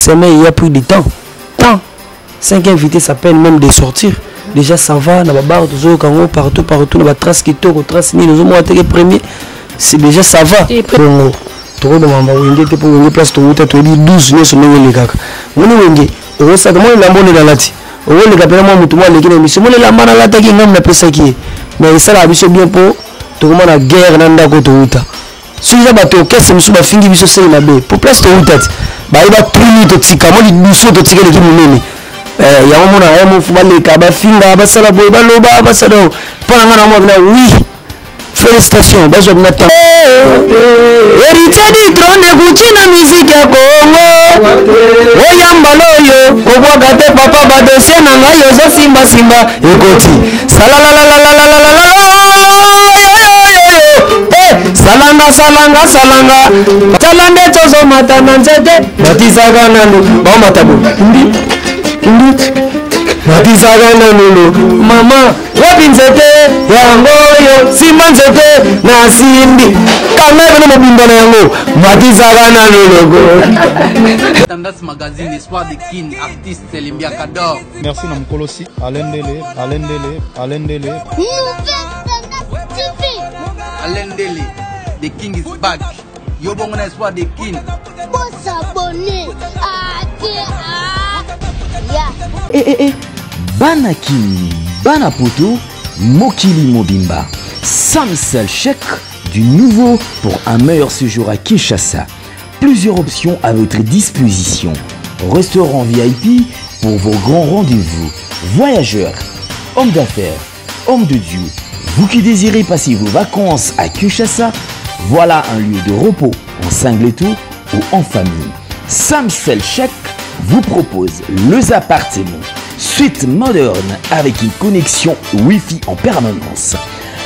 semaine, il y a pris du temps. 5 invités, ça peine même de sortir. Déjà, ça va, dans la barre, partout, dans la trace qui tourne, trace ni les hommes premier. C'est déjà, ça va. Bon, tu vois, dans ma pour une place, tu as dit 12 mois sur les gars. Mon wenge, on sait que moi, la monnaie dans la ti. On va le capter, moi, tout le monde, les gens, moi, la main à la taille, on a pensé qui est. Mais ça, la vie, bien pour tout le monde, la guerre, dans la côte, si vous avez un caisse, vous avez fini de se faire pour place de route. Il va primer de tika, moi, il nous saute de tika, il nous il y a un moment où il faut aller à Finga, à Salabo, à Loba, à Sado. Oui, félicitations, je vais mettre. Héritier du trône de Gucci, la musique à Congo. Oyambaloyo, Obwagate, Papa, Badosia, Nangayo, Simba, Simba, Ekoti. Salanga, salanga, salanga. Salande, Tozo, Matana, Zete, Batizaga, Nando, Bamatabu. Batizaga, Nando, Mama, Wabinzete, Yangoyo, Simanzete, Nasimbi. Kamera, no Mobimba, Yango, Batizaga, Nando. Tendance magazine, Espoir de Kin, artiste, Limbia Kador. Merci, Namkolosi, Alendele, Alendele, Alendele. Alendele, the king is back. Yobongona Espoir de Kin. Banakini, Banapoto, Mokili Mobimba. Samsel chèque du nouveau pour un meilleur séjour à Kinshasa. Plusieurs options à votre disposition. Restaurant VIP pour vos grands rendez-vous. Voyageurs, hommes d'affaires, hommes de Dieu. Vous qui désirez passer vos vacances à Kinshasa, voilà un lieu de repos en singleto ou en famille. Samsel Chèque vous propose les appartements suite moderne avec une connexion Wi-Fi en permanence.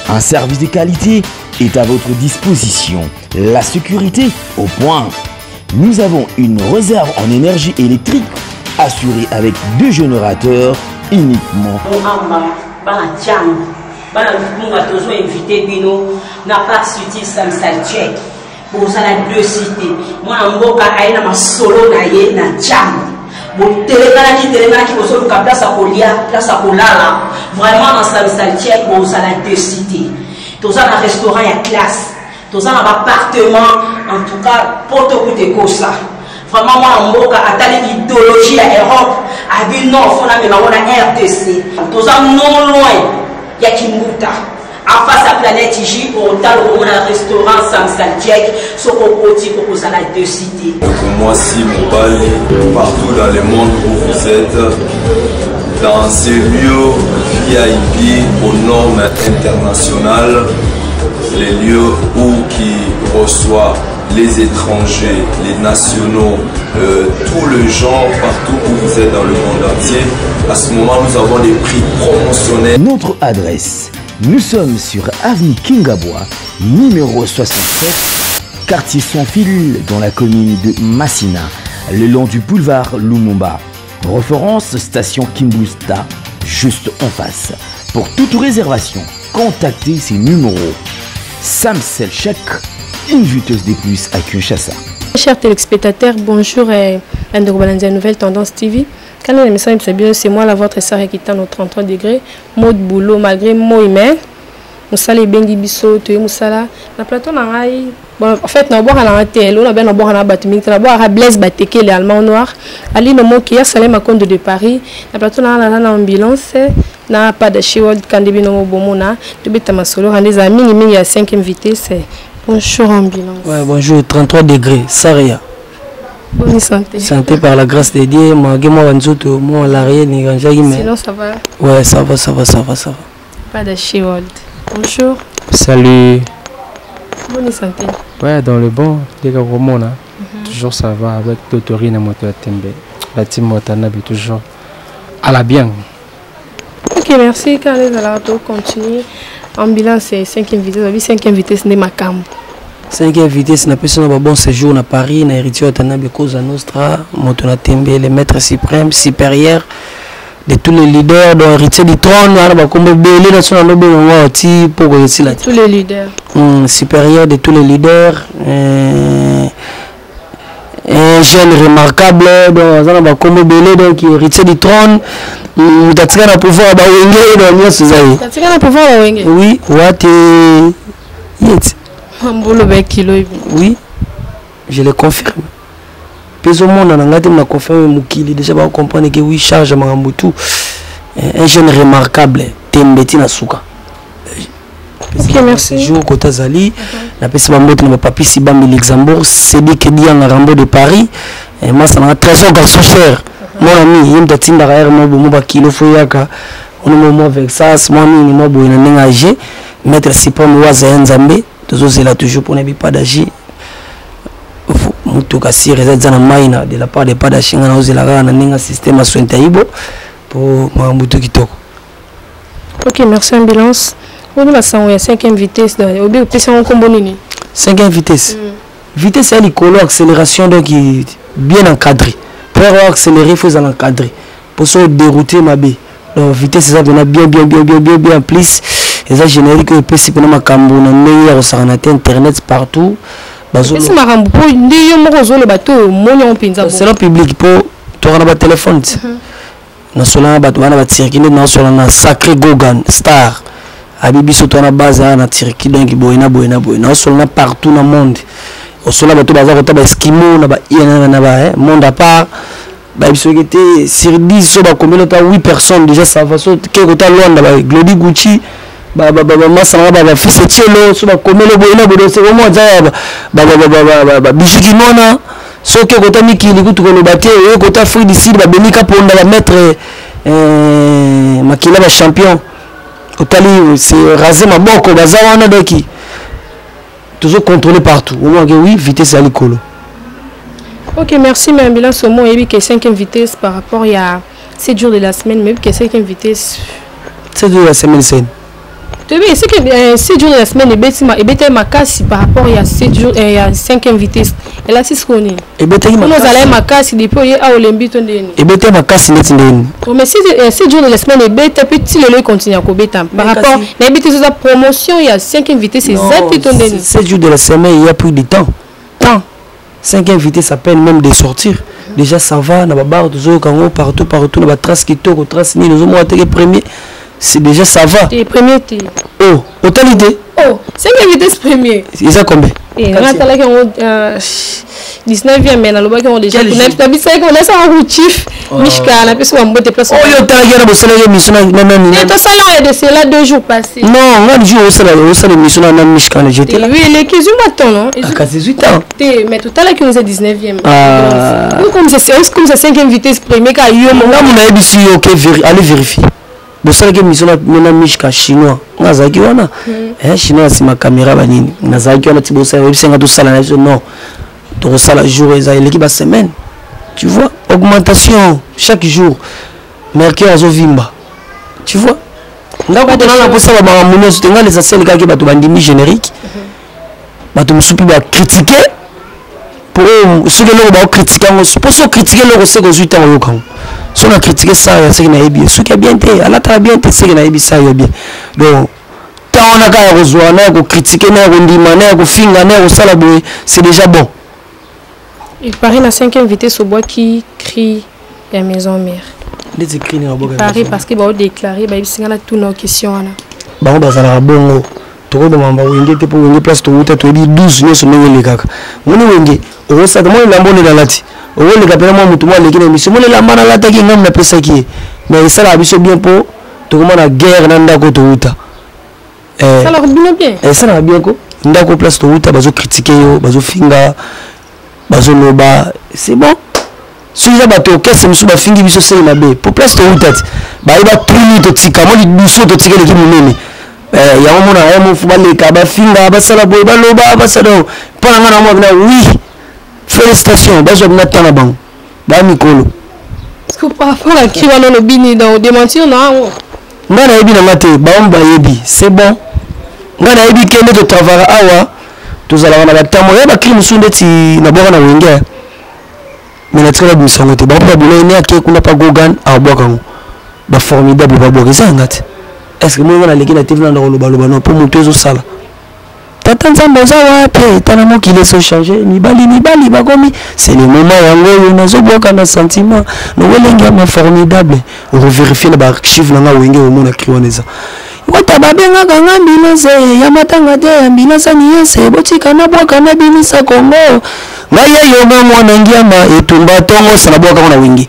Un service de qualité est à votre disposition. La sécurité au point. Nous avons une réserve en énergie électrique assurée avec 2 générateurs uniquement. Bana toujours invité bino na pas suti Samsel Chèque pour ça la 2 cités moi mboka aina masolo na ye na jam bon télékana ki boso ka place à kolia place à kolala vraiment dans Samsel Chèque pour ça la 2 cités tout ça na restaurant ya classe tout ça na appartement en tout cas poto kote kosa vraiment moi mboka atali idéologie ya Europe a vu non fona me na RDC tout ça non loin ya Kimbuta en face à Planète J pour on a un restaurant Samsel Chèque sur Kokoti pour vous à 2 cités. Pour moi si Mobali partout dans le monde où vous êtes dans ces lieux VIP aux normes internationales, les lieux où qui reçoivent les étrangers, les nationaux, tout le genre partout où vous êtes dans le monde entier. À ce moment, nous avons des prix promotionnels. Notre adresse, nous sommes sur avenue Kingabois, numéro 67, quartier sans fil dans la commune de Massina, le long du boulevard Lumumba. Référence station Kimbusta, juste en face. Pour toute réservation, contactez ces numéros. Samsel Chèque, une juteuse de plus à Kinshasa. Chers téléspectateurs, bonjour et Ndorbalandia Nouvelle Tendance TV. Quand on aime ça, c'est bien, c'est moi la votre sœur qui est à nos 33 degrés. Mode boulot, malgré moi humain. Moussala bengi biso, tu es moussala. Na plateau na ngai. Bon, en fait, na boire à la télé, on a bien na boire à la batumik, na boire à Blaise Bateke, les Allemands noirs. Ali no mo qui a salé ma compte de Paris. Na plateau na la ambulance. Na pas de chez World Kandebi no bomona. Tu beta ma solo, des amis, il y a 5e vitesse. Bonjour ambulance. Ouais, bonjour, 33 degrés, Saria. Bonne santé. Santé par la grâce de Dieu, moi l'arrière, sinon ça va. Ouais, ça va. Pas de chez World. Bonjour. Salut. Bonne santé. Ouais, dans le bon, les gars, toujours ça va avec Totori et Moto Tembe. La team Motanabi toujours à la bien. Ok, merci. Quand les alarmes continuent, ambulance c'est 5e vitesse. 5e vitesse n'est ma cam. 5e vitesse, n'a pas un bon séjour à Paris, na héritier Tanabi Cosa Nostra, Moto Tembe, les maîtres suprêmes, supérieurs de tous les leaders, dont héritier du trône, tous les leaders. Supérieur de tous les leaders. un jeune remarquable, donc on a comme belé donc héritier du trône. Tatika na pouvoir ba wenge donc nyonso zai. Tatika na pouvoir ba wenge. Oui, what yet. Mbolo ba kilo. Oui. Je le confirme. Peso monde na ngati na confirme mukili déjà ba comprendre que oui charge Marambutu. Un jeune remarquable Tembeti na suka. Ok, merci. Jour Kota Zali, na pesi ba mbote na papi Sibambi Luxembourg, Cédric Kedia na Rambo de Paris. Et moi ça na trésor garçon cher. Mon ami, il me dit derrière moi bon ba kilo foyaka. On est moment avec ça, moi ni moi boy na ngagé, mettre Sipam Waza Nzambe, toujours là toujours pour ne pas d'agir. Mutu kasi réserve na maina de la part de pas d'agir na ozela na ninga système soin taibo pour Marambutu kitoko. Ok, merci ambulance. On a 5e vitesse. On a 5e vitesse. Vitesse, c'est l'écolo, accélération, donc bien encadré. Pour accélérer, il faut l'encadrer. Pour se dérouter, ma bé. Donc, vitesse, ça vient bien plus. Et ça, générique, que peut s'y prendre ma cambo, on a meilleur sur internet partout. C'est le public pour tu as un téléphone. Nous sommes là, nous sommes là, sacré Gogan, star. Abibi surtout na base na Turquie donc boina na solo partout dans le monde au solo bato baza ko taba eskimo na ba monde à part ba biso était sur 10 so ba combien de 8 personnes déjà ça va so ke ko ta Londres ba Glody Gucci ba masanga ba fils Tielo so ba combien le boina c'est au moins ça ba bijiki mona so ke ko ta mikili ku to ko ba te ko ta Free d'ici ba benika ponda ba mettre makila ba champion. C'est rasé ma boko, bazawana doki. Toujours contrôlé partout. Au moins, oui, vitesse à l'écolo. Ok, merci, mais ambulance au moins, il y a 5e vitesse par rapport à 7 jours de la semaine, mais il y a 5e vitesse. 7 jours de la semaine, c'est. C'est que 7 jours de la semaine, il y a ma casse par rapport à 7 jours et à 5e vitesse. Et là, c'est ce qu'on est. Et bien, nous allons ma casse depuis à Olympique. Et bien, ma casse, c'est mais si 7 jours de la semaine, il y a petit le continue à Kobeta. Par rapport à la promotion, il y a 5e vitesse, c'est ça. 7 jours de la semaine, il y a plus de temps. 5e vitesse, ça peine même de sortir. Déjà, ça va, dans la barre, partout, dans la trace qui tourne, trace, nous avons été premier. C'est déjà ça va. Et premier oh, autant l'idée. Oh, 5e vitesse premier. Et ça combien? Et on a 19e mais on a déjà on a ça un chief Mishka on a pu se rembourser place. Oh, yo t'as gagné pour cela mission même. Et toi ça là de cela 2 jours passés. Non, on a jour au salaire mission na Mishka na j'étais là. Oui, les 15 maintenant non. À 18 ans. Mais tout à l'heure qui nous est 19e. Comme c'est 5e vitesse premier car yo mon là mon avis si OK allez vérifier. Bon ça que mission na Mishka chinois. Ngazaki wana. Chinois c'est ma caméra banini. Ngazaki wana tibo ça website ngado sala na non. Tu ça la jour et l'équipe à semaine. Tu vois, augmentation chaque jour. Mercure Azovimba. Tu vois. Là quand on a posé la mono sur les assels qui ba to bandimi générique. Ba to musupi ba critiquer pour ceux qui l'ont critiqué pour ceux critiquer le c'est que 8 ans au camp. Si on a critiqué ça c'est que na bien. Ce qui est bien été, Allah t'a bien été c'est que na ça y bien. Donc quand on a qu'à rejoindre ko critiquer na ko ndima na ko finga na ko sala boy, c'est déjà bon. Il paraît la 5e vitesse au bois qui crie la maison mère. Les écrits dans il paraît parce qu'il va déclarer il y a toutes nos questions là. Bah on va ça bon. Tout le monde va wenge te pour wenge place to uta to di 12 ne se menge le kaka. Moni wenge o sa de mo la mbone la lati. O le kapela mo mutu mo le kine mission mo le la mana lata ki ngam na pesa ki. Mais ça la biso bien pour tout le monde a guerre na ndako to uta. Ça leur bien. Ça la bien ko. Ndako place to uta bazo critiquer yo, bazo finga. Bazoloba c'est bon si les bateaux qu'est-ce que nous fingi biso c'est na be pour place to tête ba iba trini to tika mo biso to tika le kimene ya mo na mo fuba le ka ba finga ba sala boy ba loba ba sala pour ngana mo na oui félicitations ba job na tana bang ba mikolo parce que par rapport à qui va no bini dans démentir non ngana ebi na mate ba on ba yebi c'est bon ngana ebi kende to travailler awa tozala na batamo ya bakri musunde ti na boka na wenge mais na tsela bisongo te ba ba bolo ne ake kuna pa gogan a boka ngo ba formidable ba boka ça ngati est-ce que moi na leki na TV na lo ba no pour monter zo sala tata nzambe oza wapi tana mokili so changer mibali bakomi c'est le moment yango yo nazoboka na sentiment no welenge ma formidable revérifier na archive na nga wenge au mona kriwaneza wata babenga kanga ambulance ya matanga te ambulance ni yese botika na boka na binisa Kongo ngaya yo mwana ngiama etumba tongo sana boka na wingi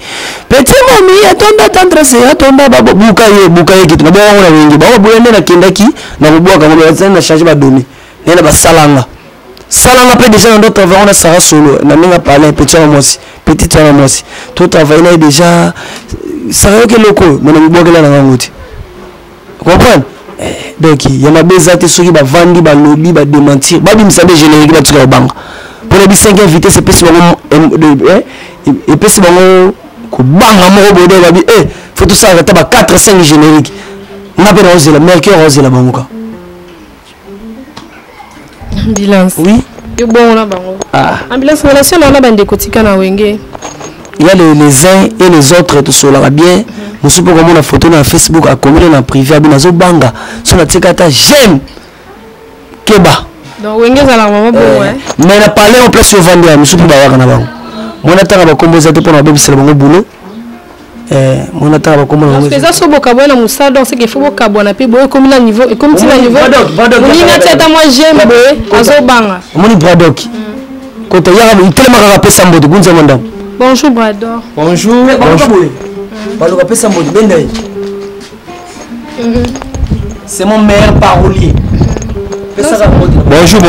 petit mami atonda tantrase atonda babo buka ye kitu na boka na wingi babo bulende na kindaki na boka ngolo na changer ba domi nena ba salanga pe déjà dans d'autres travaux on a Sarah Solo na ninga parler petit moisi tout travail là déjà ça que loko mais na boka na ngoti comprendre donc il y a ma bezate soki ba vandi ba lobby ba démentir ba bimisa be générique ba tuka banga pour les 5 invités c'est pesi bango et pesi bango ko banga mo bodo ba bi faut tout ça ta ba 4 5 générique na pe rose la mercure rose la bango ambulance oui et bon là bango ambulance relation na bande kotika na wenge il y a les uns et les autres tout cela bien musu po komona photo na Facebook a communiqué na privé abina zo banga so na tikata j'aime keba donc wenge za la maman bon mais na parler en place sur vendre musu po ba na bango mona tanga ba komboza te pona bebisela bango boulot mona tanga ba komona parce que ça so boka bona musa donc c'est qu'il faut boka bona pe boy comme na niveau et comme tu na niveau ni na tata moi j'aime boy azo banga moni bradok côté ya il tellement rapesa mbodo gunza mandam bonjour Brador bonjour Baloka pesa mbodo bendaye c'est mon meilleur parolier bonjour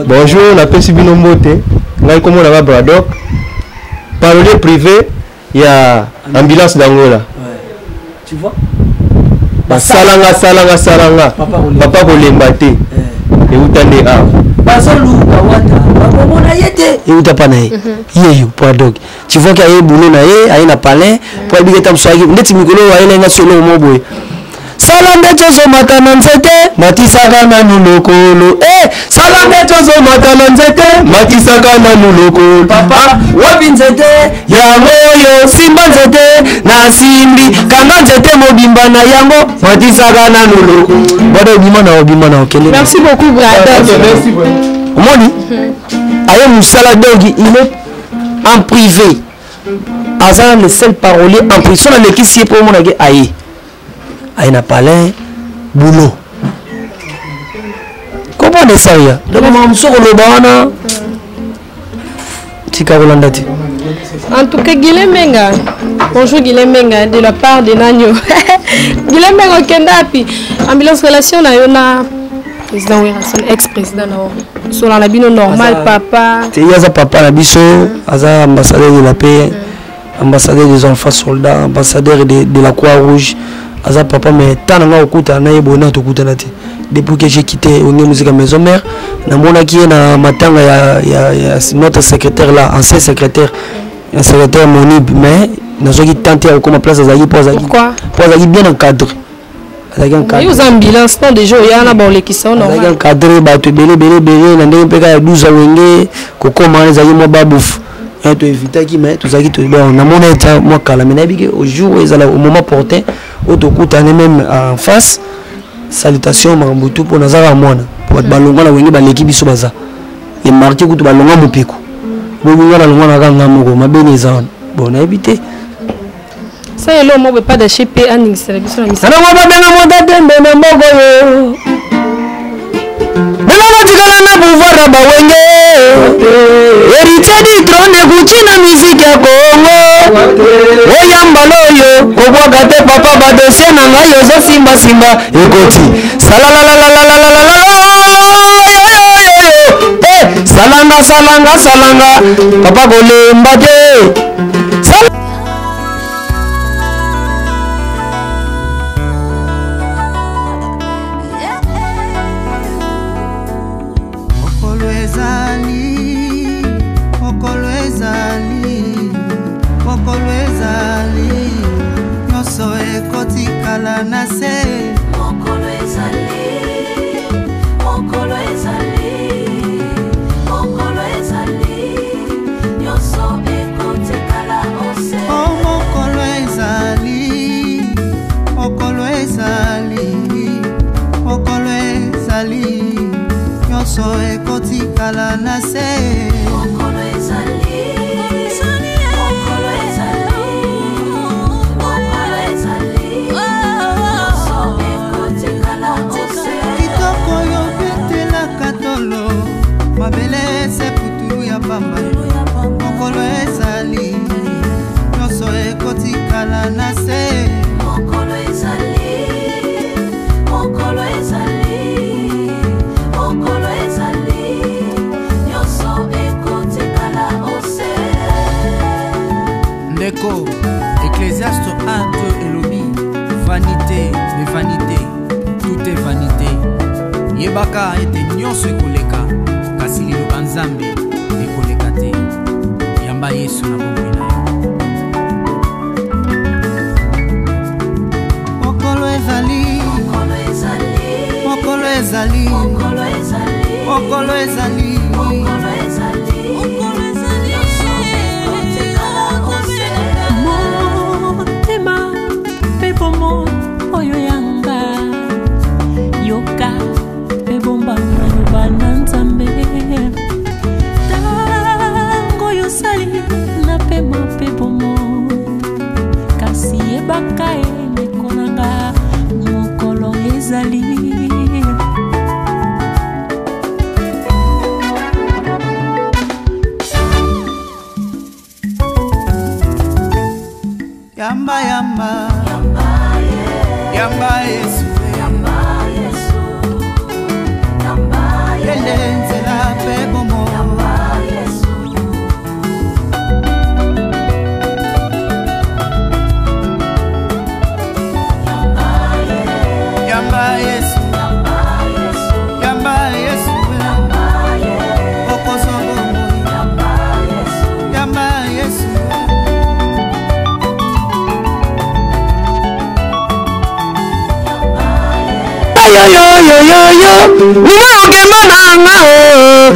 bonjour na pesi bino mbote ngai komo na Bradok parolier privé ya ambulance d'Angola tu vois salanga papa kolemba te eutande a bazoluka wata bakomona yete euta pana ye yeyo Bradok tu vois qu'il y a boulot na ye aina palin pour abigeta mswaki ndeti mikolo wa ile nga solo moboye salande tozo matana nzete matisaka na nulokolo salande tozo matana nzete matisaka na nulokolo papa wapi nzete ya moyo simba nzete na simbi kanga nzete mobimba na yango matisaka na nulokolo bado obima na okele. Merci beaucoup Brador. Merci beaucoup. Omoni aye musala dogi il est en privé azana le seul parolier en privé son le kisi pour mon age aye aina palin boulot comprenez ça ya donc mam soko lo bana tika rolanda ti en tout cas Guilhem Menga bonjour Guilhem Menga de la part de Nanyo Guilhem Menga kendapi ambulance relation na yona président Werason ex-président na sur la bino normal papa te yaza papa na biso aza ambassadeur de la paix ambassadeur des enfants soldats ambassadeur de la Croix-Rouge aza papa mais tant nga okuta na yebona to kuta na te depuis que j'ai quitté Onge Musique Maison Mère na mona ki na matanga ya notre secrétaire là ancien secrétaire un secrétaire Monib mais nazoki tenter à comme place azaki pour azaki bien encadré azaki encadré aux ambulances pas déjà ya na ba lekisa normal azaki encadré ba to belé na ndenge peka ya 12 wenge kokoma azaki mo babouf et to éviter qui mais tout ça qui te bon na mona eta moi kala mais nabiki au jour où ils allaient au moment porté au to kutane même en face salutation Marambutu pour nazara mwana pour balonga na wengi baleki biso baza et marqué kutu balonga mopiko bonga na longa na kanga moko mabeni ezana bon na éviter ça est là moi pas d'acheter pe aning service na misa ana mo babenga mo datembe na moko yo Bela tikala na pouvoir na bawenge héritier du trône kuchina musique ya Kongo oyamba loyo kobwaka te papa badosie na ngai ozo simba ekoti salanga papa kolemba te Ecclésiaste 1, 2 Elobi, vanité, mais vanité, tout est vanité. Yebaka ete nyonso ekoleka, kasi liloba Nzambe ekoleka te. Yamba Yesu na bomoi na yo. Mokolo ezali, mokolo ezali, mokolo ezali, mokolo ezali, mokolo ezali, mokolo ezali. Oyo yanga yoka bebomba maloba na Nzambe tango yosali na pema pebomo kasi yebaka enekonanga mokolo ezali yamba yamba Yamba Yesu, Yamba Yesu, Yamba Yesu, la pebomo, Yamba Yesu, Yamba Yesu, Yamba Yesu, Yamba Yesu, Okosobo, Yamba Yesu, Yamba Yesu.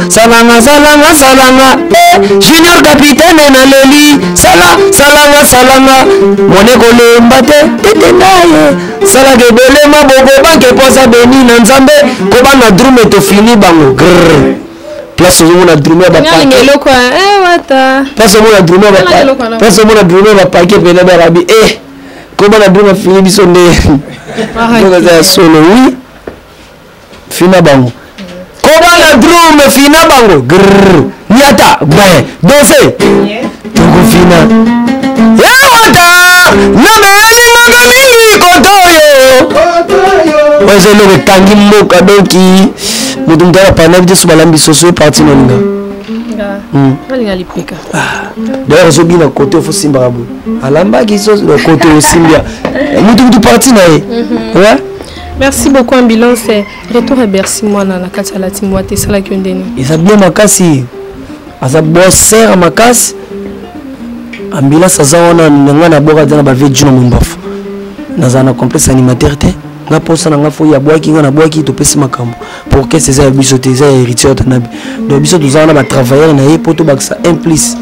Salanga salanga salanga Junior capitaine na leli salanga salanga moneko lemba te naye salage belema bobo banke posa beni na Nzambe ko bana drum to fini bango grrr place où na drum ba pa ngeloko wata place où na drum ba pa place où na drum ba pa ke bela ba rabi ko bana drum fini biso nde ko za solo oui fina bango kobana drum fina bango grrr niata ouais danser toko fina yawata name magani kotoyo ozo lo tangi moka doki mutu ndala pana vite subalambi soso parti nolinga balinga lipika d'ailleurs zo bina côté fo simba rabu alamba ki so côté osimbia mutu parti na ye ouais. Merci beaucoup ambulance retour à Bercy moi na kati ya Latimwa te sala kyondeni eza bien makasi aza bosser makasi ambulance aza wana nga na boka dana ba veju na mumbafu naza na complexe animateur te nga posa na nga fo ya boaki nga na boaki to pesi makambo pour que ces biso te za héritier tanabi donc biso tozana ba travailleur na ye poto baksa un plus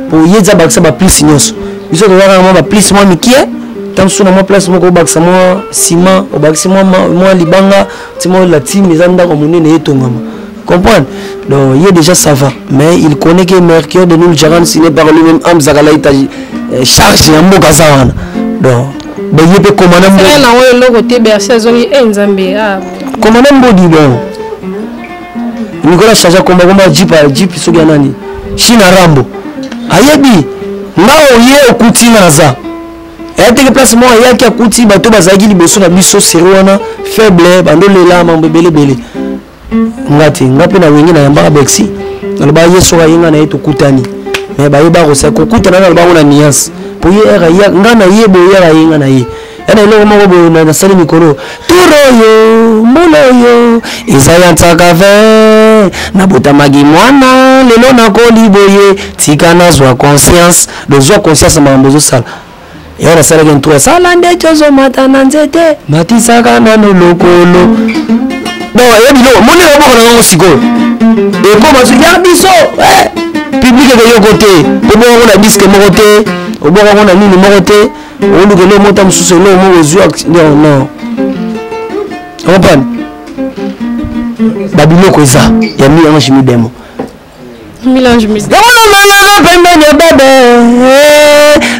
pour yeza baksa ba plus nyos biso tozana ba plus moi mikie tant sur ma place moko baksa moi ciment au baksa moi libanga timo la team les anda comme on est tongama comprendre donc il est déjà ça va mais il connaît que Mercure de nous le Jaran signé par lui-même Amzakala charge en mboka sawana donc ben il peut commander moi na wo logo te bercer zongi Nzambe commander mbodi bon Nicolas charge commander jeep soki nani China Rambo ayebi ngao ye okuti naza et que place moi il y a qui a couti bateau bazaki liboso na biso sérieux faible bando lela mambo belebele ngati ngape na wengi na yamba bexi na ba yeso ga yinga na eto kutani mais ba yeba ko sa ko kutana na ba na nias pour yera ya ngana yebo yera yinga na ye ana ile mo bo na sali mikolo turoyo muloyo izaya ntaka ve na botamagi mwana lelo na koliboye tikana zwa conscience de zwa conscience mambo zo sala et on a ça qui est sala nde chozo mata na nzete matisaka na lokolo bon et bilo moni na boko na siko et comme ça ya biso public de yo côté obo na disque mo côté obo na nini mo côté o lu ke lo mota mususu lo mo ozu non on prend babilo ko ça ya mi en chimi demo Milange musique. Pembeni bebe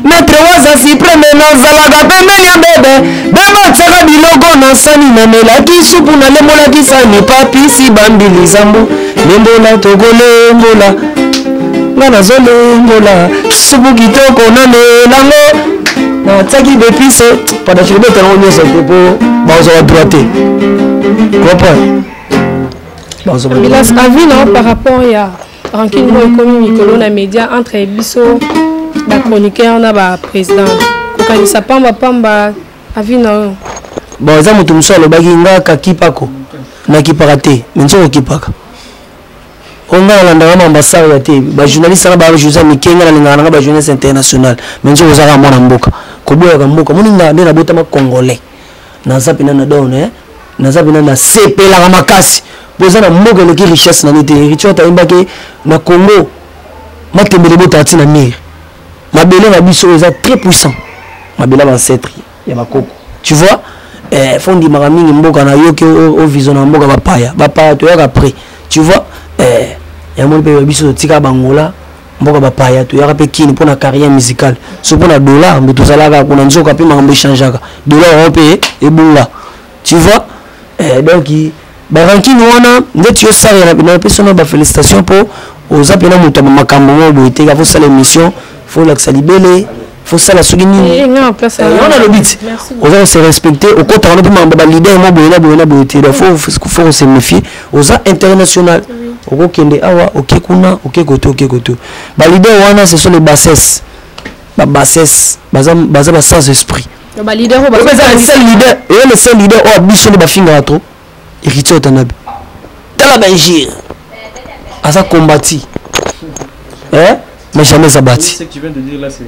maître waza supreme nazalaka pembeni ya bebe bebatiaka biloko na sani namelaki supu nalembolaki sani papisi bambili zambu lembola tokolembola nga nazolembola supu kitoko namelango natiaki bepise padachilibetano nyonso te mpo bazwaka droite comprendre ambulance avis non par rapport ya rancune moi ekomi mikolo na média entre biso bachroniqueur na baprésident kokanisa pamba avis na bon eza moto mosu alobaki nga kakipako nakipaka te me nso okipaka onga nalandaka maambasare ya te bajournaliste nga bajournaliste mike nga nalingaka nanga bajournaliste international me nso ozaka mwana mboka koboyaka mboka moninga nde nabotama congolais naza pena na done naza pena nasepelaka makasi po eza na mboka eleki richesse na nete richesse atayembaki na Congo matembele bota ati na mire mabele na biso eza très puissant mabele ancêtre ya bakoko tu vois fondi maka mingi mboka na yoki o vision na mboka bapaya toyaka après tu vois ya moni pe biso tika bangola mboka bapaya toyaka pe kini mpona carrière musicale so mpona dollar mbe tozalaka kuna nzoka pe makambo echangeaka dollar pe ebunga tu vois donc barankini wana ndeti yosala na pesa na ba félicitations pour oza pena moto makambo mo boite ka fo sala émission fo laksa libele fo sala soki nini on a le but oza se respecter au côté on peut mamba ba leader mo boyena boite faut se méfier oza international okokende awa okekuna okekoto ba leader wana ce sont les bassesses baza ba sans esprit ba leader ba le seul leader o abiso ne ba finga trop héritier otanabe tala benjir asa combattu mais jamais abattu. Ce que tu viens de dire là c'est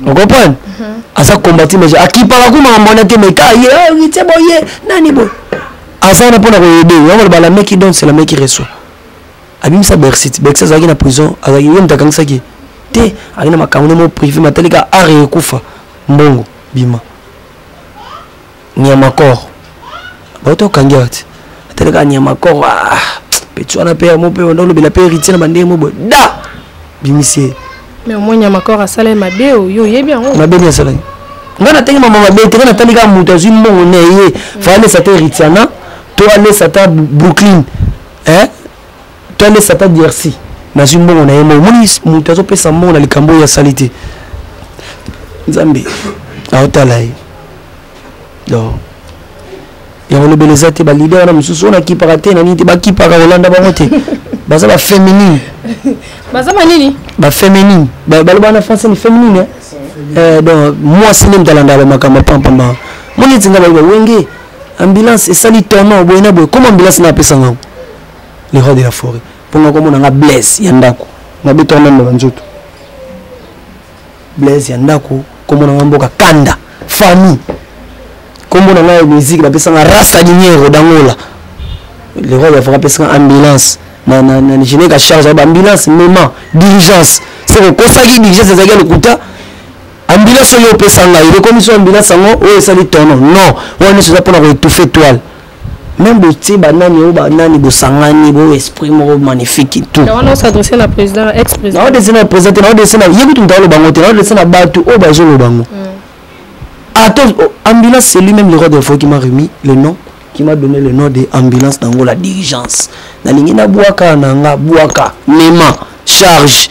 on comprend asa combattu mais akipala kuma monate mais ka héritier boye nani boy asa na pona ko aider on va la mec qui donne c'est la mec qui reçoit abimisa Bersit Bersit azaki na prison azaki yem takangisaki te akina makambo mo privé matalika are ekufa mbongo bima Niamakor bato kangia ati atalika Niamakor petu ana pe mo pe ndolo bila pe héritier na bande mo da bimisie mais au moins Niamakor a salé mabeo yo yebi yango mabeni asala ngana tengi mama mabete kana talika mutu azu mbongo ne ye fallait sa héritier na to aller sata Brooklyn to aller sata DRC na zu mbongo na ye mo moni mutu azo pesa mbongo na likambo ya salite Nzambe aotala ye donc yango lobeleza te balidere na mosusu ona kipaka te na nini te bakipaka kolanda bango te baza baféminine baza manini baféminine baloba na français ni féminine donc mwasi nde motalanda bamakambo pampamba moni ntinga baloba wenge ambulance esali tourment boye na boye comme ambulance na apesa ngango le roi de la forêt mponga komona nga blaise ya ndako nabetona na banzoto blaise ya ndako komona nga mboka kanda famille comme on a la musique la personne rasta dinero dangola le roi va faire ambulance na je n'ai qu'à charge ambulance même diligence c'est le conseil diligence c'est ça le kuta ambulance yo pesanga il est comme sur ambulance ngo o esali tono non on est sur pour étouffer toile même botti banani o banani bo sangani bo esprit mo magnifique tout on a s'adresser à président ex-président on descend à président on descend à yebi tout ndalo bango te on descend à batu o bazolo bango. Attends, ambulance, c'est lui-même le roi de Faux qui m'a remis le nom, qui m'a donné le nom de ambulance dans la diligence. Nalingina Bouaka, Nanga, Bouaka, Nema, charge.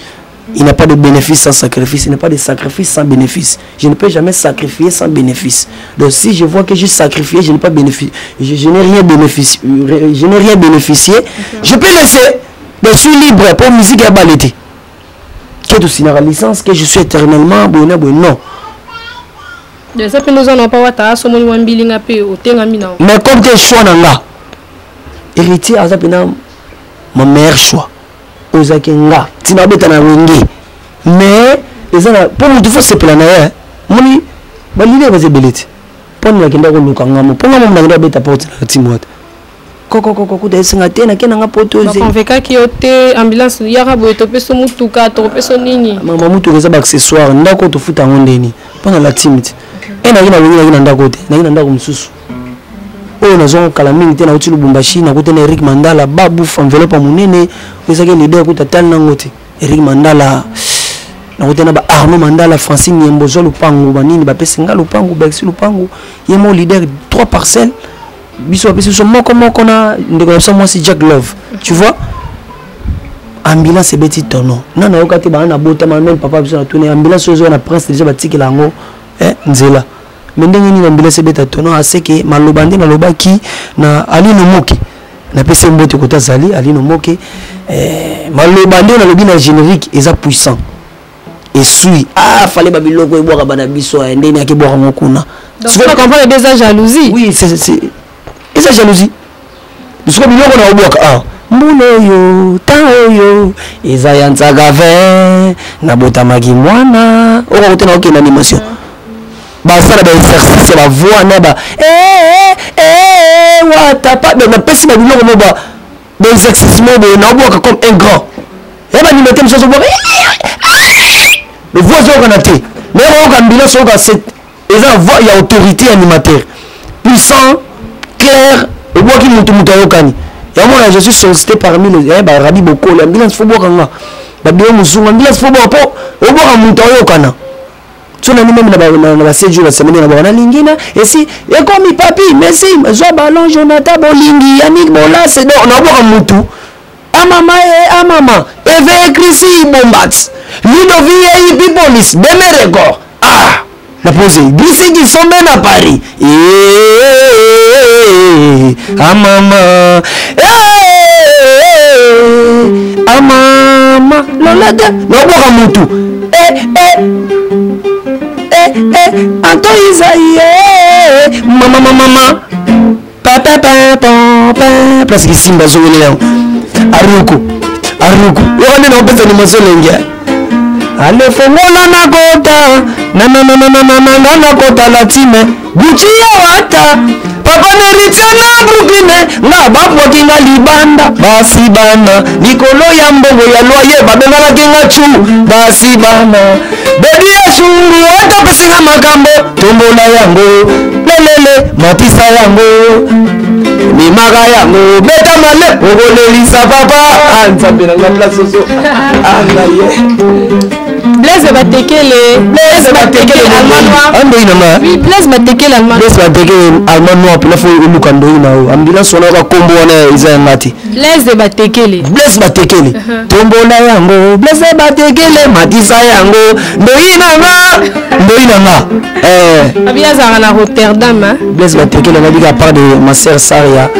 Il n'a pas de bénéfice sans sacrifice, il n'y a pas de sacrifice sans bénéfice. Je ne peux jamais sacrifier sans bénéfice. Donc si je vois que j'ai sacrifié, je n'ai pas bénéficié, je n'ai rien bénéficié, je peux laisser. Donc je suis libre pour musique et balleté. Que tu signes la licence, que je suis éternellement bonheur, non. mais comme tu es choix là héritier a mon meilleur choix ozaki nga tina beta na wenge mais ezana pour nous faut se planer moni balide baze belete poni la kenda ko luka ngamo ponga mo na beta porte na timot koko de singa tena kena nga poto ze convaincre ki ote ambulance yaka bo to peso mutuka to peso nini mama mutuka za ba accessoire ndako to futa ngondeni pona la timite ena kina wengina kina ndako te na kina ndako msusu oyo nazokala mingi te nauti Lubumbashi nakuti na Eric Mandala babufa enveloppe monene ezaki leader kuta tal nango te Eric Mandala nakuti na ba Arnaud Mandala Francine Nyembo zo lupango banini bapesi nga lupango Bercy lupango yemo leader 3 parcelles biso bapesi so moko na ndeko na moi c'est Jack Love tu vois ambulance beti tono nana okati ba na bota même papa biso na tourner ambulance ozo na prince déjà batikela ngo nzela mendenge ni ambulance beta tono aseke malobandi na lobaki na Alino Moke na pese mbote kota zali Alino Moke malobandi na lobi na générique eza puissant et sui fallait babiloko eboka bana biso ndeni akeboka ngokuna tu peux comprendre des jalousie oui c'est eza jalousie biso biloko na oboka mbula oyo ta oyo eza ya nzaka 20 nabotamaki mwana okokutana okenda animation basala baexercice la voix na ba watapa napesi na biloko mo baexercice mo na oboka comme un grand banimete mosusu oboka le voix ezokana te mais okoka ambulance okoka eza voix ya autorité animateur puissant clair oboki mutu ayokani yamona je suis sollicité parmi les Rabi Boko l'ambulance faut boka nga babio musunga ambulance faut boka po oboka mutu ayokana tuna ni même na ba 7 jours la semaine na bana lingina et si ekomi papi merci zo ballon Jonathan Bolingi Yannick Bola c'est donc na boka mutu mama eve Chrissy Bombat Ludovic Police Bemerego la pose d'ici qui sont même à Paris mama mama lolada noboka mutu Anto Isaïe mama papa parce que simba zongele yango aruko yone na opesa ni masolengia ale fongola na kota na kota latine buchi ya wata papa neritia na Brooklyn nga bapwaki nga libanda basi bana likolo ya mbongo ya loyer babengana kenga chu basi bana bebi ya shungu wata pesinga makambo tombola yango lelele matisa yango mimaka yango beta male okolelisa papa nzambe na ngala soso Blaise Batekele allemand noir andoinama oui Blaise Batekele allemand noir pila fo uluka ndoina ambulance sona ba kombo wana iza ngati Blaise Batekele tombola yango Blaise Batekele matisa yango ndoina nga abia zanga na Rotterdam Blaise Batekele na biga part de ma sœur Saria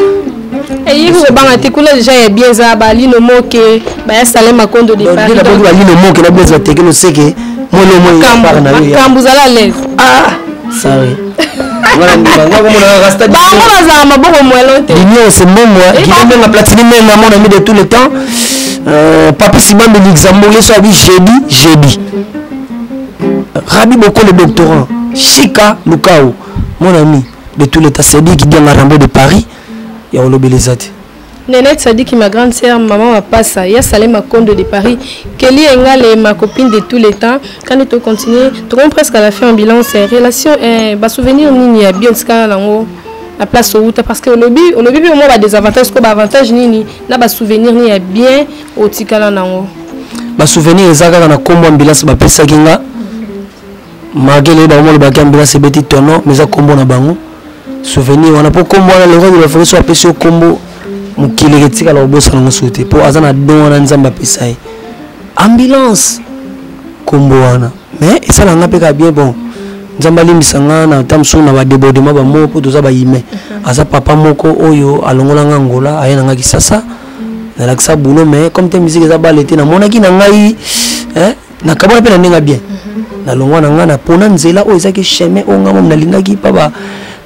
et il faut banga tikula déjà est bien za Alino Moke ba installer Makondo de Paris donc Alino Moke na Blaise Batekele seke molo par na yo kambuzala l'aise sorry voilà ndanga comme on a rasta bango za maboko mwelo te l'union c'est bon moi qui même la platine même à mon ami de tout le temps Papi Simon de Luxembourg soit dit jeudi Rabi Boko le doctorant Chika Lukao mon ami de tout le temps c'est lui qui dit à Rambo de Paris ya olobelezati Nenette Sadi qui ma grande sœur maman va passer ya Salé Makondo de Paris Kelly Engale ma copine de tous les temps quand tu continuer tu comprends presque à la fin en bilan c'est relation ba souvenir nini ya bien ska lango la place au parce que lobby au moins ba des avantages ko ba avantage nini na ba souvenir ni ya bien au tikala nango ba souvenir ezaka na kombo ambulance ba pesa kinga magele ba mo ba ambulance beti tono mais za kombo na bango souvenir on a pas comme moi le roi de la forêt soit appelé combo mukile ketika la bossa na souté pour azana don na nzamba pesai ambulance combo wana mais ça la ngapeka bien bon nzamba limisanga na tamso na ba débordement ba moko toza ba yime aza papa moko oyo alongola ngangola ayena ngaki sasa na laksa boulot mais comme te musique za balete na monaki na ngai na kabona pe na ndenga bien na longwa na ngana pona nzela o ezaki chemin o ngamo na lingaki pa ba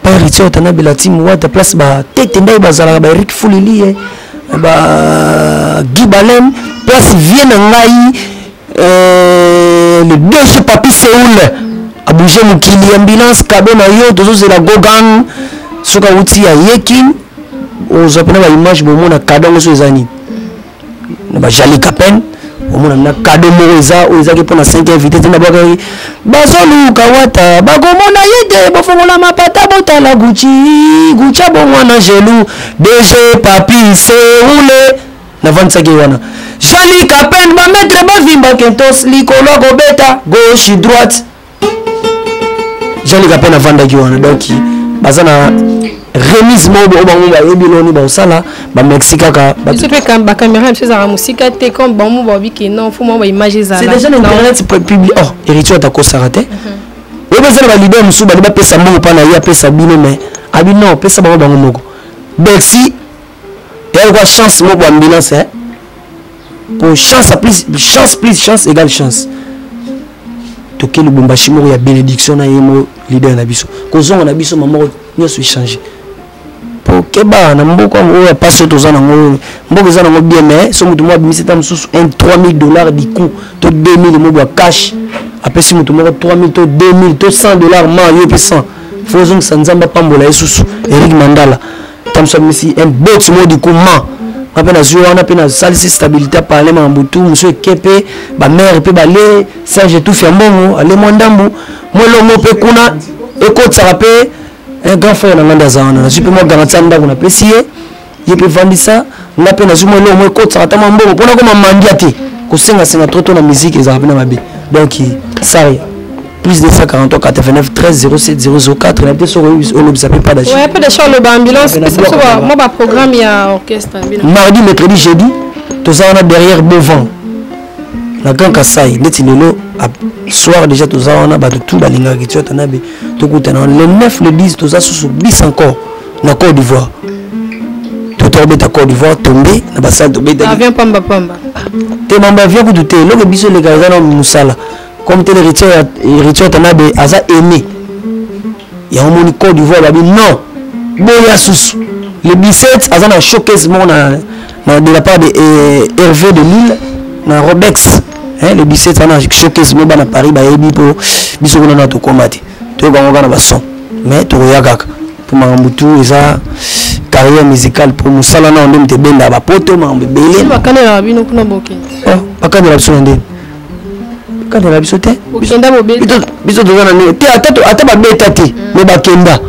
pa héritier otana belati wata place ba tete ndai bazala ba Eric Fulilie ba Guy Balen place vient ngai le DG Papi Seoul a bougé mukili ambulance kado na yo tozo zela gogan soka uti ya yekin o zapena ba image bo mona kado ngoso ezani na ba jali kapen omona na cadeau moza ozaki pour na 5 invités na bakari bazoluka wata bakomona yete bofongola mapata botala Gucci bongo na gelou déjé papi c'est roulé na vantsaki wana Jali Kapen ba mettre ba vimba kentos likolo gobeta gauche droite Jali Kapen avandaki wana donc bazana remise mobo bango ba yebiloni ba osala ba Mexique ka ba c'est pas ba caméra c'est ça musique té comme bango ba bi que non faut moi image ça c'est déjà l'internet public oh héritier ta ko sarate oui bazana ba leader musu ba pesa mbongo pa na ya pesa bino mais abi non pesa bango moko Bexi il y a quoi chance mobo ambulance hein pour chance plus égale chance toke le bombashi moko ya bénédiction na yemo leader na biso kozonga na biso mama nyoso changer pour keba na mboko o passe toza na ngo mboko za na ngo bien mais so mutu mo abimisi ta mususu $3,000 du coup to 2000 mo cash après si mutu mo 3000 to 2000 to $100 ma yo pe 100 faut zong sanzamba pambola yesusu Eric Mandala tamso abimisi un bot mo du coup ma après na jour on a peine salisi stabilité à parler mambutu monsieur kepe ba mère pe balé Serge tout fait mbongo ale mondambu mo longo pe kuna eko tsarape un grand frère na nganda zana na super mo garantia ndako na pesier yepe vandisa na pe na zumo lo mo eko tsarata mbongo pona ko mandia te ko senga trop na musique ezara na mabe donc ça plus de 143 89 13 07 004 na peso on n'observe pas d'achat. Ouais, pas d'achat le ambulance moi ba programme ya orchestre mardi mercredi jeudi tout ça on a derrière Beauvant la Grand Kassai ndeti lelo soir déjà tout ça on a ba tout balinga ki tu tanabe to kutana le 9 le 10 tout ça sous bis encore na Côte d'Ivoire tout orbite Côte d'Ivoire tombé na ba salle tombé avion pamba te mamba vient ku douter lo biso le gazana musala comme tel héritier tanabe aza aimé ya omoni Côte d'Ivoire babi non boya sous le 17 aza na showcase mon de la part de Hervé de Lille na Robex hein le 17 ana showcase mo bana Paris ba yebi po biso kuna na to combattre to bango kana ba son mais to yaka pour mambutu eza carrière musicale pour musala na ndem te benda ba poto mambe belé bakana na bino kuna boke oh bakana la biso ndé quand on a bisoté biso tozana ne te ata ba beta te mais ba kenda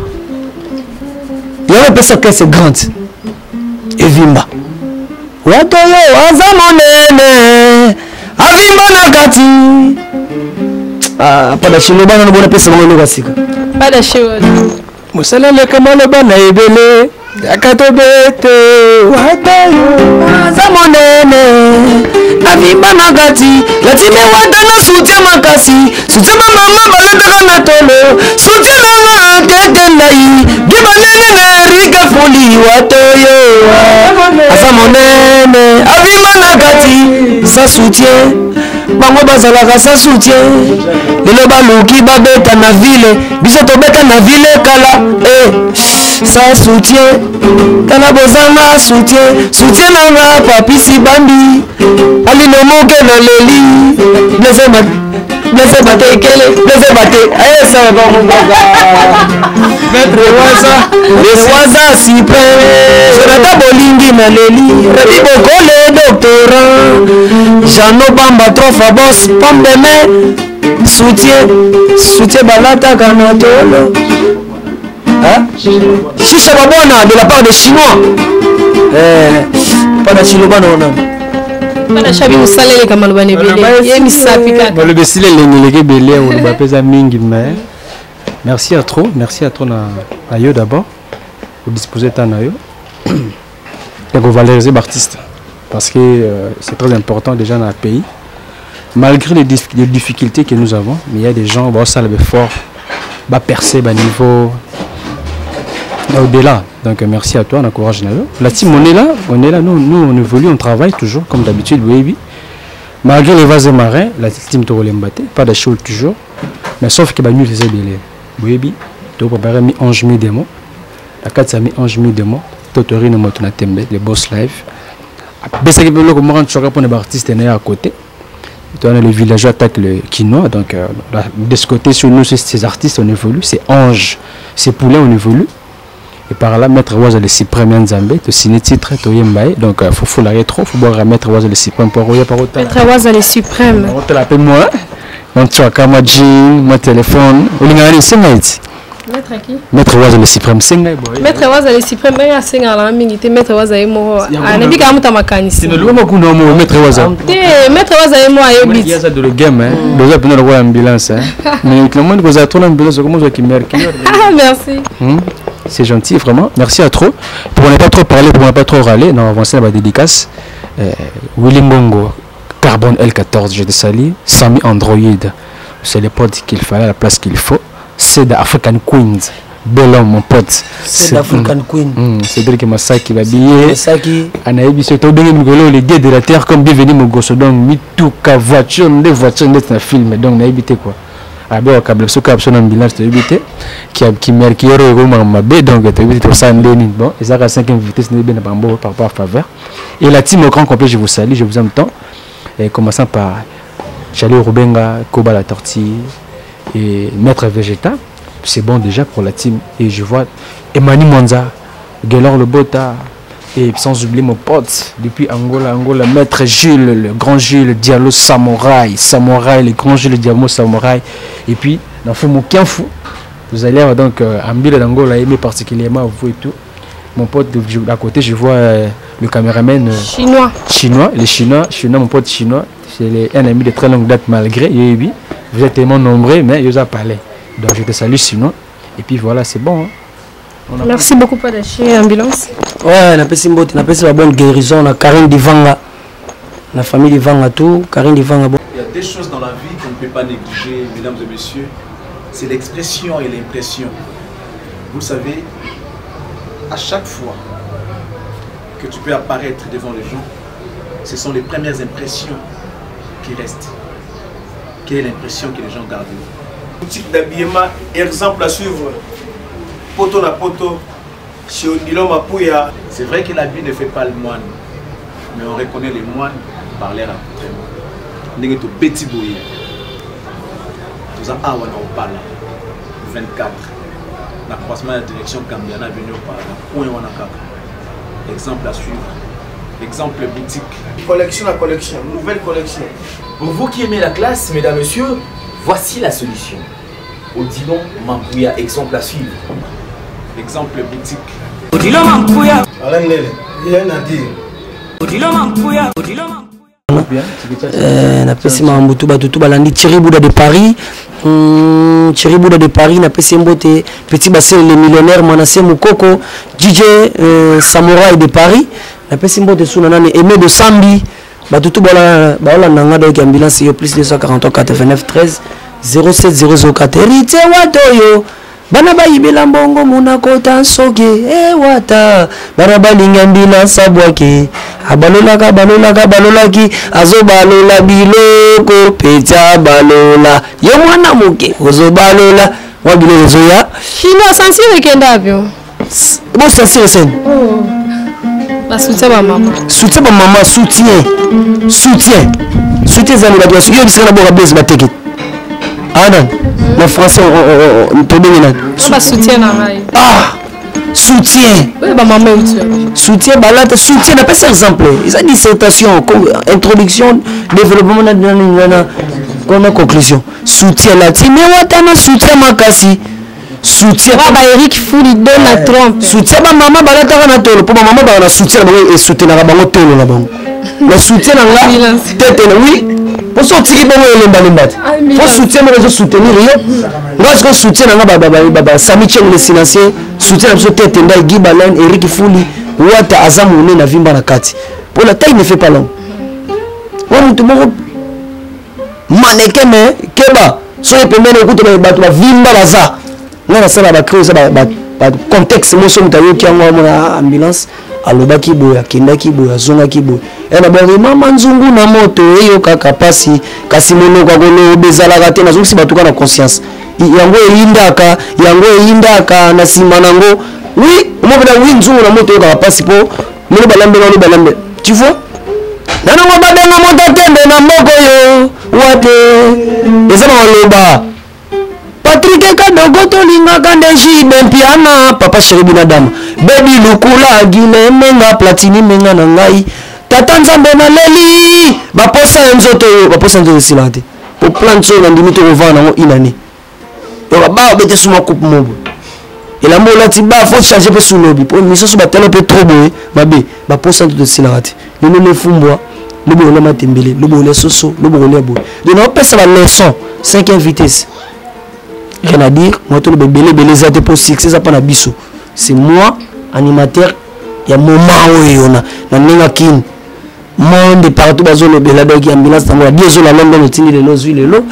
ya ba pesa que c'est grande evimba wato yo aza monene avimba na kati ah pada chilo bana no bona pesa ngo ka sika pada chilo musala le kamala bana ebele akato bete wato yo aza monene avimba na kati latime wata na soutien makasi soutien mama balataka na tolo soutien nanga tete nai bibalele na Erika Foli watoyo aza monene avimba na kati sa soutien bango bazalaka sa soutien lelo baluki babeta na ville biso tobeta na ville kala sa soutien tala bozanga soutien nanga papisi bambi alino moke na leli blessé bate kele blessé bate ça va mon gars maître waza sipe sonata bolingi na leli rebi bokole doctorant Jano Bamba trofa boss pombe me soutien balata kanatolo hein chicha babona de la part des chinois pas de chinois non Bana shabi musalele kama lubane bele yemi safi kaka le besile lengeleke bele on ba pesa mingi mais merci à trop na yo d'abord pour disposer ta na yo et pour valoriser l'artiste parce que c'est très important déjà dans le pays malgré les difficultés que nous avons mais il y a des gens qui vont s'allever fort va percer bas niveau au-delà. Donc merci à toi, on encourage la team, on est là, nous on évolue, on travaille toujours comme d'habitude, oui. Malgré les vases marins, la team te relève pas de choses toujours, mais sauf que nous faisons bien oui, tu as préparé 11 000 démos, la 4 a mis 11 000 démos, tu as réuni les boss live. Après ça, tu as pour les artistes à côté. Tu as les villageois attaquent le quinoa, donc de ce côté sur nous, ces artistes on évolue, c'est Ange, c'est Poulet on évolue. Et par là, Maître Waza le suprême Nzambe, tu signes titre, tu yembaye. Donc, il faut la rétro, il faut boire à Maître Waza le suprême pour rouiller par autant. Maître Waza le suprême. On te l'appelle moi. On te voit ma jean, mon téléphone. On y a c'est Maître qui? Maître Waza le suprême, c'est Maître Waza le suprême, il y a 5 ans à la minute. Maître Waza est mort. Ah, n'est pas comme ta macanis. C'est le lourd coup non, Maître Waza. Maître Waza est mort. Il y a ça de le game, hein. Déjà, on a le ambulance, hein. Mais le monde vous a trop l'ambulance, comment vous qui meurt. Ah, merci. C'est gentil, vraiment. Merci à trop. Pour ne pas trop parler, pour ne pas trop râler, on va avancer dans la dédicace. Willy Mbongo, Carbone L14, je te salue. Sami Android, c'est les potes qu'il fallait, la place qu'il faut. C'est d'African Queens. Bel homme, mon pote. C'est d'African Queen. Cédric Massaki, l'habillé. Massaki. Anaïbi, c'est au dernier mugolo, les dieux de la terre, comme bienvenue, mon gosse. Donc, Mitouka, voiture, les voitures, c'est un film. Donc, Naïbité, quoi. Abe wakabla suka absona ambulance to éviter qui mer qui yoro goma mabe donc to éviter pour ça ndeni bon et ça à 5e vitesse ne bien bambo par faveur et la team au grand complet je vous salue je vous aime tant et commençant par Chalio Rubenga Koba la tortille et Maître Végéta c'est bon déjà pour la team et je vois Emmanuel Monza Gelor le Bota et sans oublier mon pote depuis Angola Maître Jules, le grand Jules, Diallo Samouraï, le grand Jules Diallo Samouraï. Et puis, dans le mon fou, vous allez avoir donc Ambile d'Angola aimé particulièrement vous et tout. Mon pote à côté, je vois le caméraman chinois, mon pote chinois, c'est un ami de très longue date malgré, vous êtes tellement nombreux, mais ils ont parlé. Donc je te salue sinon. Et puis voilà, c'est bon. Hein. Merci beaucoup pour la ambulance. Ouais, on a passé la bonne guérison. On a Karine Divanga, la famille Divanga, tout. Karine Divanga. Il y a des choses dans la vie qu'on ne peut pas négliger, mesdames et messieurs. C'est l'expression et l'impression. Vous savez, à chaque fois que tu peux apparaître devant les gens, ce sont les premières impressions qui restent. Quelle est l'impression que les gens gardent? Boutique d'habillement, exemple à suivre. Poto na poto, chez Odilo Mapouya. C'est vrai que la vie ne fait pas le moine, mais on reconnaît les moines par leur accoutrement. Nous sommes petit bouillé. Nous sommes à Wanapala, 24. La croisement de la direction Cambiana venu par là. Point Wanakaka. Exemple à suivre. Exemple boutique. Collection à collection, nouvelle collection. Pour vous qui aimez la classe, mesdames, messieurs, voici la solution. Odilon Mapouya, exemple à suivre. Exemple boutique. Odilon Mapouya. Alain Lele, rien à dire. Odilon Mapouya. Na pesi mambutu batutu balandi Thierry Bouda de Paris. Thierry Bouda de Paris na pesi mbote petit bassin le millionnaire Manassé Moukoko DJ Samouraï de Paris na pesi mbote sunana ne Aimé de Sambi batutu bala nanga donc ambulance yo plus 243 89 13 07 004 héritier watoyo bana bayibela mbongo munakota soke wata bana balinga ambulance abwake balolaki azobalola biloko peta balola yo mwana muke ozobalola wa biloko zoya chinois sensible kendavyo bon sensible sen la soutien ba mama soutien za mula kwa sukio bisana bo rabez bateke ana na français on to dengena ba soutien na mai soutien soutien balata soutien n'a pas cet exemple ils ont dissertation introduction développement dans la conclusion soutien là mais watana soutien makasi soutien ba Eric Fouli Donald Trump soutien ba maman balata na tolo pour maman ba na soutien ba et soutien na bango tolo na bango le soutien na la tête oui pour sortir bon lemba pour soutien mais soutenir moi je soutien na baba Sami Cheng le silencieux soutien na tête ndai Gibalan Eric Fouli wata azamu ne na vimba na kati pour la taille ne fait pas long wa mutu moko maneke me keba so pembeni okuto ba vimba baza na sala ba créer ça ba contexte mo so mutayo ki yango na ambulance alobaki boya akendaki boya azongaki boya ena bongo mama nzungu na moto eyo kaka pasi kasi monoko akolo bezalaka te nazongisi batuka na conscience yango eyindaka na nsima nango oui omobela wi nzungu na moto eyo kaka pasi po mino balambe tu vois nanongo babenga moto atembe na moko yo wate eza na maloba pas Patrick Kadogo tolinga kandeji bempiana papa chéri binadama baby lukula gine menga platini menga na ngai tata nzambe na leli baposa nzoto silate au plan so na ndimi to revendre nango inane yo ba bete suma coupe mobo et la mola ti ba faut changer pe sulobi pour mission so batelo pe trop boy babe baposa nzoto silate nous ne fumbwa le bon le matembele le bon le soso le bon le boy de non pesa la leçon 5e vitesse. Rien à dire, moi tout le bébé les até pour succès ça pas na biso. C'est moi animateur il y a moment où yona na ninga kin. Monde partout bazo le belado qui ambulance tango la diezo la London tini le lozu le lo.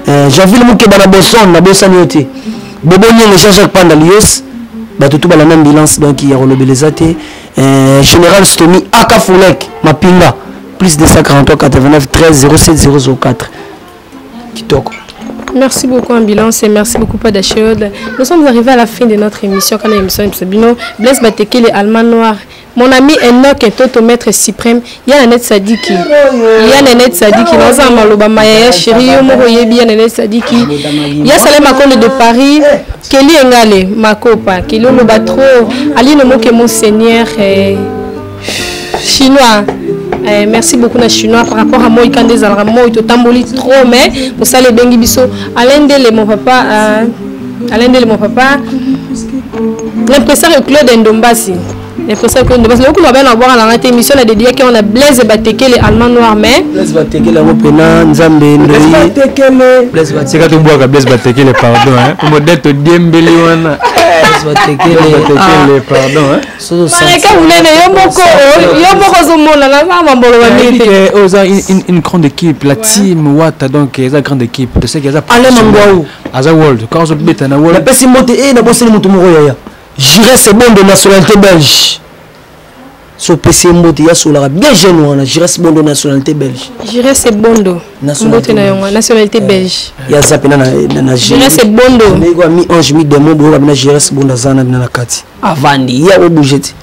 J'avais le muke bana boson na bosani yote. Bobo nyenge Jean-Jacques Pandalios ba tout bana ambulance donc il y a le belé até général Stomy Akafulek Mapinga plus de 143 89 13 07 004 Kitoko. Merci beaucoup Ambulance et merci beaucoup Padachod. Nous sommes arrivés à la fin de notre émission quand l'émission est Sabino. Blaise Bateke les Allemands noirs. Mon ami Enoch est au maître suprême. Il y a Nanette Sadiki. Il y a Nanette Sadiki. Nous avons Malobama ya chéri Yomoro Yebi ya Nanette Sadiki. Il y a Salem Akone de Paris. Kelly Engale Makopa. Kelly Lobatro. Ali Nomoke Monseigneur chinois. Merci beaucoup na chinois par rapport à moi quand des alra moi to tamboli trop mais pour ça les bengi biso Alain Dele mon papa l'impresseur Claude Ndombasi l'impresseur Claude Ndombasi le coup on va bien avoir la émission la dédiée qu'on a Blaise Bateke les Allemands noirs mais Blaise Bateke la mopena nzambe ndoyi Blaise Bateke to boaka Blaise Bateke les pardon hein pour modèle to diembeli wana Blaise Bateke les pardon hein so ça une grande équipe la team Wata donc une grande équipe tu sais qu'il y a Aza World quand on beta na World la pesi mote et na bossé mutu moko yaya j'irai c'est bon de nationalité belge so pesi mote ya sola bien jeune wana j'irai c'est bon de nationalité belge j'irai c'est bon de nationalité belge ya zapena na j'irai c'est bon de mais quoi mi ange mi démon bo na j'irai c'est bon zana na kati avandi ya obujeti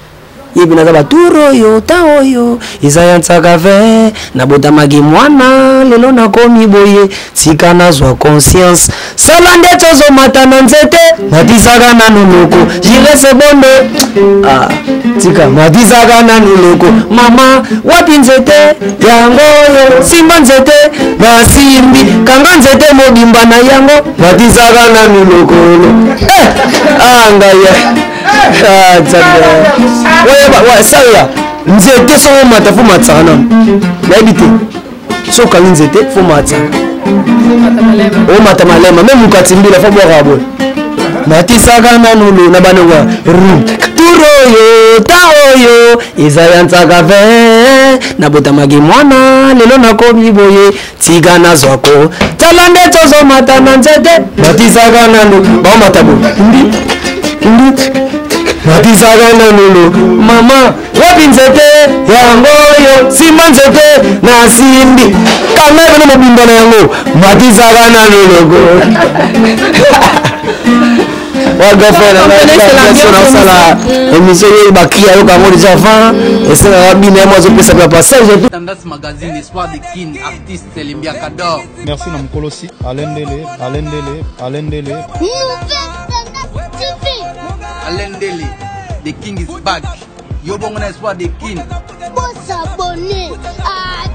yebina za baturo yo taoyo izayantsaka ve na botamaki mwana lelo nakomi boye tika nazwa conscience sala nde tozomata na nzete matisaka nanu loko jirese bondo tika matisaka nanu loko mama wapi nzete yango yo simba nzete na simbi kanga nzete mobimba na yango matisaka nanu lokolo angaya saya nzete so mata fo matsa na naibite so ka nzete fo matsa o mata malema même ukatimbila fo bwabo matisaka na nulu na banwa turoyo taoyo izayantsaka ve na botamaki mwana lelo nakomi boye tiga nazwako talande tozo mata na nzete matisaka na nulu ba mata bo ndi matisaka na nulu mama wapi nzete yango yo simba nzete na simbi kanga bino mobimba na yango matisaka na nulu waga fera na sala émission yi bakia yo kamo déjà avant et c'est la bine moi je peux savoir passage Tendance magazine espoir de kin artiste Limbia Kador. Merci na mkolosi Alain Dele Alain Dele, the king is back. Yo bon on espoir de kin. Pour s'abonner à